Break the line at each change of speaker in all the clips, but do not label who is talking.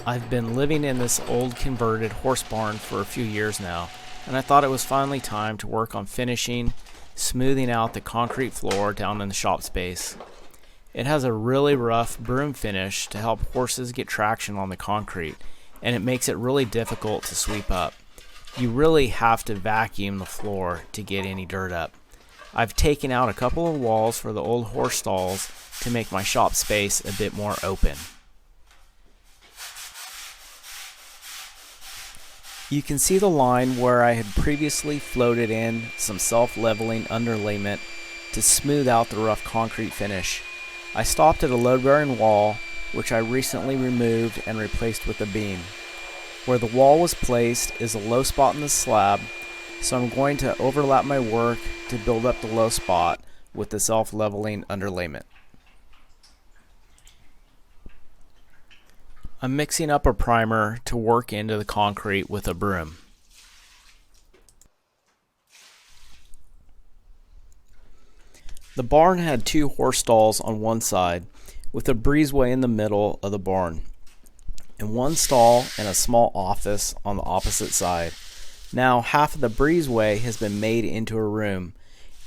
I've been living in this old converted horse barn for a few years now, and I thought it was finally time to work on finishing, smoothing out the concrete floor down in the shop space. It has a really rough broom finish to help horses get traction on the concrete, and it makes it really difficult to sweep up. You really have to vacuum the floor to get any dirt up. I've taken out a couple of walls for the old horse stalls to make my shop space a bit more open. You can see the line where I had previously floated in some self-leveling underlayment to smooth out the rough concrete finish. I stopped at a load-bearing wall, which I recently removed and replaced with a beam. Where the wall was placed is a low spot in the slab, so I'm going to overlap my work to build up the low spot with the self-leveling underlayment. I'm mixing up a primer to work into the concrete with a broom. The barn had two horse stalls on one side with a breezeway in the middle of the barn, and one stall and a small office on the opposite side. Now half of the breezeway has been made into a room,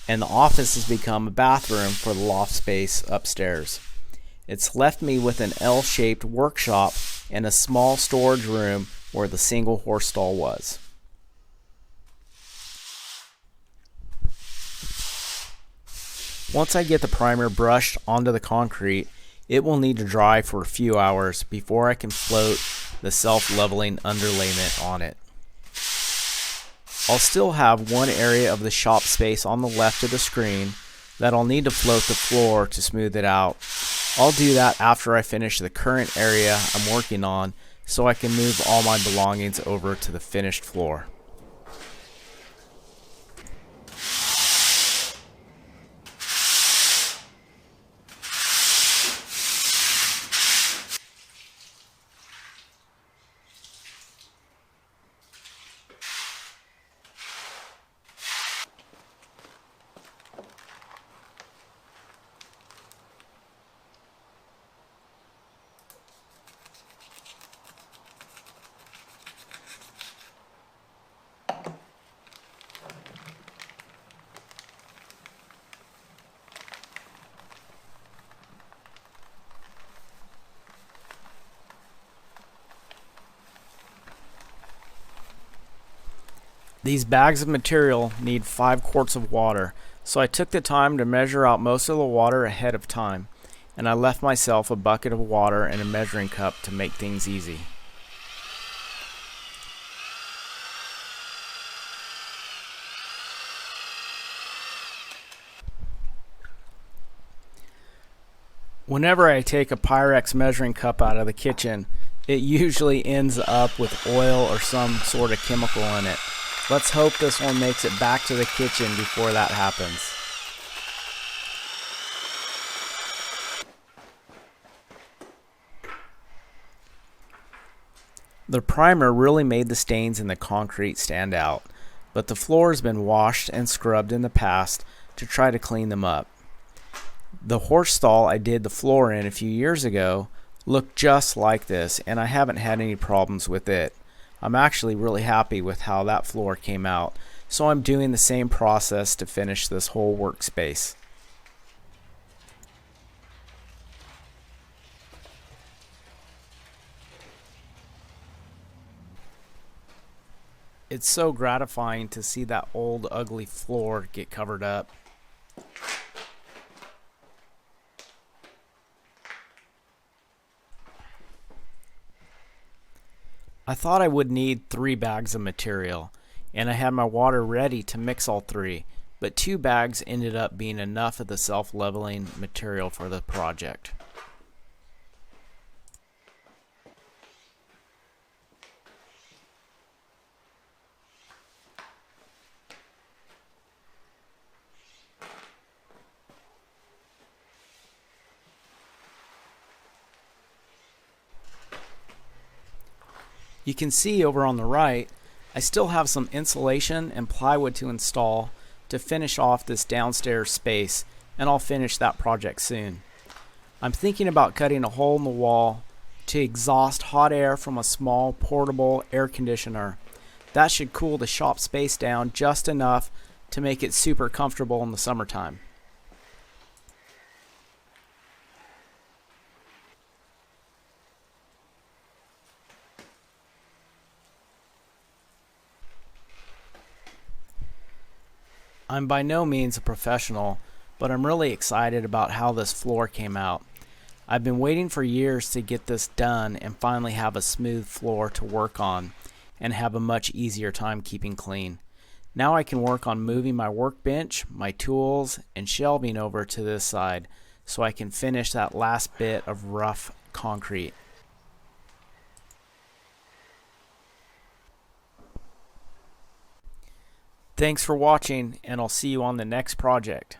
and the office has become a bathroom for the loft space upstairs. It's left me with an L-shaped workshop and a small storage room where the single horse stall was. Once I get the primer brushed onto the concrete, it will need to dry for a few hours before I can float the self-leveling underlayment on it. I'll still have one area of the shop space on the left of the screen that I'll need to float the floor to smooth it out. I'll do that after I finish the current area I'm working on so I can move all my belongings over to the finished floor. These bags of material need 5 quarts of water, so I took the time to measure out most of the water ahead of time, and I left myself a bucket of water and a measuring cup to make things easy. Whenever I take a Pyrex measuring cup out of the kitchen, it usually ends up with oil or some sort of chemical in it. Let's hope this one makes it back to the kitchen before that happens. The primer really made the stains in the concrete stand out, but the floor has been washed and scrubbed in the past to try to clean them up. The horse stall I did the floor in a few years ago looked just like this, and I haven't had any problems with it. I'm actually really happy with how that floor came out, so I'm doing the same process to finish this whole workspace. It's so gratifying to see that old ugly floor get covered up. I thought I would need 3 bags of material, and I had my water ready to mix all 3, but 2 bags ended up being enough of the self-leveling material for the project. You can see over on the right, I still have some insulation and plywood to install to finish off this downstairs space, and I'll finish that project soon. I'm thinking about cutting a hole in the wall to exhaust hot air from a small portable air conditioner. That should cool the shop space down just enough to make it super comfortable in the summertime. I'm by no means a professional, but I'm really excited about how this floor came out. I've been waiting for years to get this done and finally have a smooth floor to work on and have a much easier time keeping clean. Now I can work on moving my workbench, my tools, and shelving over to this side so I can finish that last bit of rough concrete. Thanks for watching, and I'll see you on the next project.